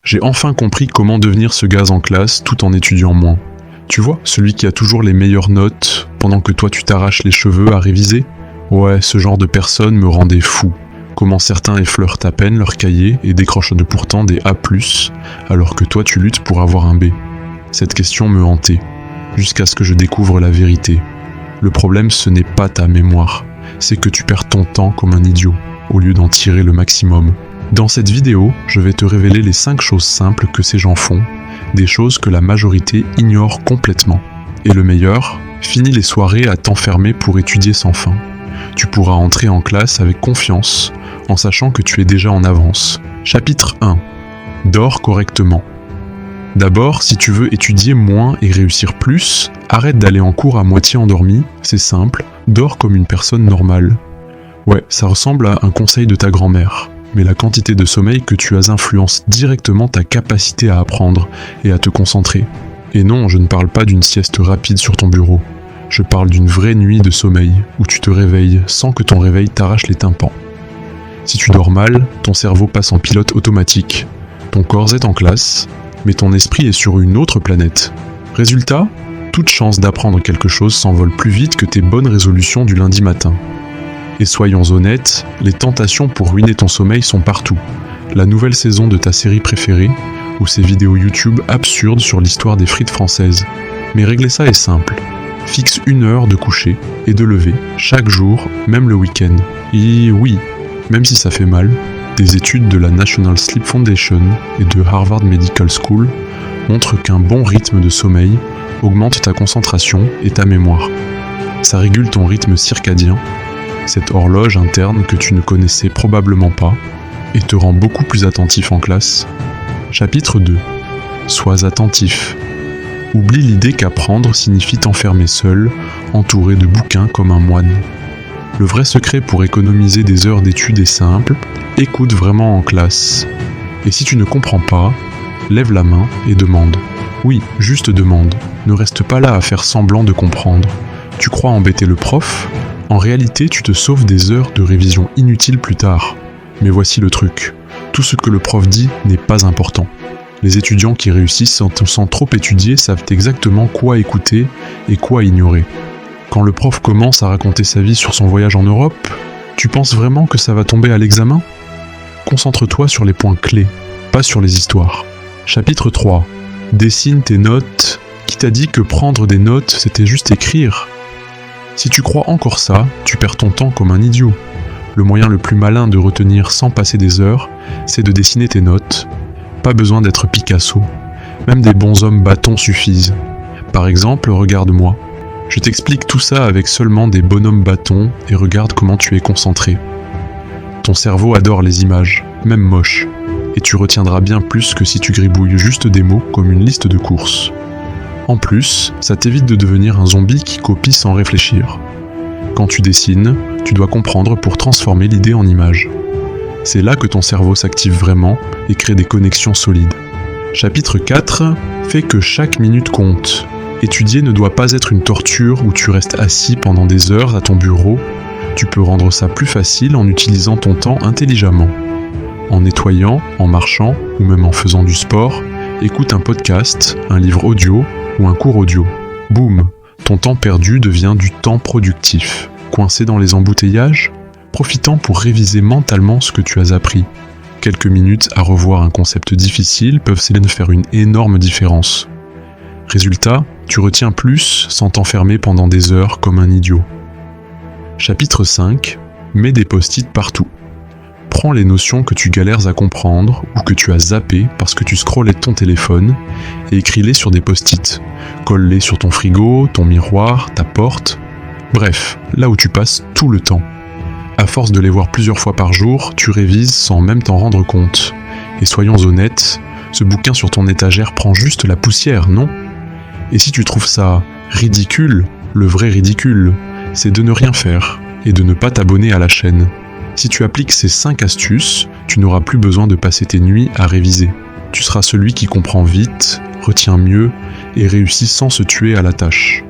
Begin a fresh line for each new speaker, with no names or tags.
J'ai enfin compris comment devenir ce gaz en classe tout en étudiant moins. Tu vois, celui qui a toujours les meilleures notes, pendant que toi tu t'arraches les cheveux à réviser. Ouais, ce genre de personne me rendait fou. Comment certains effleurent à peine leur cahier et décrochent pourtant des A+, alors que toi tu luttes pour avoir un B. Cette question me hantait, jusqu'à ce que je découvre la vérité. Le problème, ce n'est pas ta mémoire, c'est que tu perds ton temps comme un idiot, au lieu d'en tirer le maximum. Dans cette vidéo, je vais te révéler les 5 choses simples que ces gens font, des choses que la majorité ignore complètement. Et le meilleur, finis les soirées à t'enfermer pour étudier sans fin. Tu pourras entrer en classe avec confiance, en sachant que tu es déjà en avance. Chapitre 1. Dors correctement. D'abord, si tu veux étudier moins et réussir plus, arrête d'aller en cours à moitié endormi, c'est simple, dors comme une personne normale. Ouais, ça ressemble à un conseil de ta grand-mère. Mais la quantité de sommeil que tu as influence directement ta capacité à apprendre et à te concentrer. Et non, je ne parle pas d'une sieste rapide sur ton bureau. Je parle d'une vraie nuit de sommeil, où tu te réveilles sans que ton réveil t'arrache les tympans. Si tu dors mal, ton cerveau passe en pilote automatique. Ton corps est en classe, mais ton esprit est sur une autre planète. Résultat, toute chance d'apprendre quelque chose s'envole plus vite que tes bonnes résolutions du lundi matin. Et soyons honnêtes, les tentations pour ruiner ton sommeil sont partout. La nouvelle saison de ta série préférée, ou ces vidéos YouTube absurdes sur l'histoire des frites françaises. Mais régler ça est simple. Fixe 1 heure de coucher et de lever, chaque jour, même le week-end. Et oui, même si ça fait mal, des études de la National Sleep Foundation et de Harvard Medical School montrent qu'un bon rythme de sommeil augmente ta concentration et ta mémoire. Ça régule ton rythme circadien, cette horloge interne que tu ne connaissais probablement pas, et te rend beaucoup plus attentif en classe. Chapitre 2. Sois attentif. Oublie l'idée qu'apprendre signifie t'enfermer seul, entouré de bouquins comme un moine. Le vrai secret pour économiser des heures d'études est simple, écoute vraiment en classe. Et si tu ne comprends pas, lève la main et demande. Oui, juste demande. Ne reste pas là à faire semblant de comprendre. Tu crois embêter le prof ? En réalité, tu te sauves des heures de révision inutiles plus tard. Mais voici le truc. Tout ce que le prof dit n'est pas important. Les étudiants qui réussissent sans trop étudier savent exactement quoi écouter et quoi ignorer. Quand le prof commence à raconter sa vie sur son voyage en Europe, tu penses vraiment que ça va tomber à l'examen ? Concentre-toi sur les points clés, pas sur les histoires. Chapitre 3. Dessine tes notes. Qui t'a dit que prendre des notes, c'était juste écrire ? Si tu crois encore ça, tu perds ton temps comme un idiot. Le moyen le plus malin de retenir sans passer des heures, c'est de dessiner tes notes. Pas besoin d'être Picasso. Même des bonshommes bâtons suffisent. Par exemple, regarde-moi. Je t'explique tout ça avec seulement des bonhommes bâtons et regarde comment tu es concentré. Ton cerveau adore les images, même moches, et tu retiendras bien plus que si tu gribouilles juste des mots comme une liste de courses. En plus, ça t'évite de devenir un zombie qui copie sans réfléchir. Quand tu dessines, tu dois comprendre pour transformer l'idée en image. C'est là que ton cerveau s'active vraiment et crée des connexions solides. Chapitre 4. Fais que chaque minute compte. Étudier ne doit pas être une torture où tu restes assis pendant des heures à ton bureau. Tu peux rendre ça plus facile en utilisant ton temps intelligemment. En nettoyant, en marchant ou même en faisant du sport, écoute un podcast, un livre audio ou un cours audio. Boum, ton temps perdu devient du temps productif. Coincé dans les embouteillages ? Profitant pour réviser mentalement ce que tu as appris. Quelques minutes à revoir un concept difficile peuvent faire une énorme différence. Résultat, tu retiens plus sans t'enfermer pendant des heures comme un idiot. Chapitre 5. Mets des post-it partout. Prends les notions que tu galères à comprendre ou que tu as zappées parce que tu scrollais ton téléphone et écris-les sur des post-it. Colle-les sur ton frigo, ton miroir, ta porte. Bref, là où tu passes tout le temps. À force de les voir plusieurs fois par jour, tu révises sans même t'en rendre compte. Et soyons honnêtes, ce bouquin sur ton étagère prend juste la poussière, non ? Et si tu trouves ça ridicule, le vrai ridicule, c'est de ne rien faire et de ne pas t'abonner à la chaîne. Si tu appliques ces 5 astuces, tu n'auras plus besoin de passer tes nuits à réviser. Tu seras celui qui comprend vite, retient mieux et réussit sans se tuer à la tâche.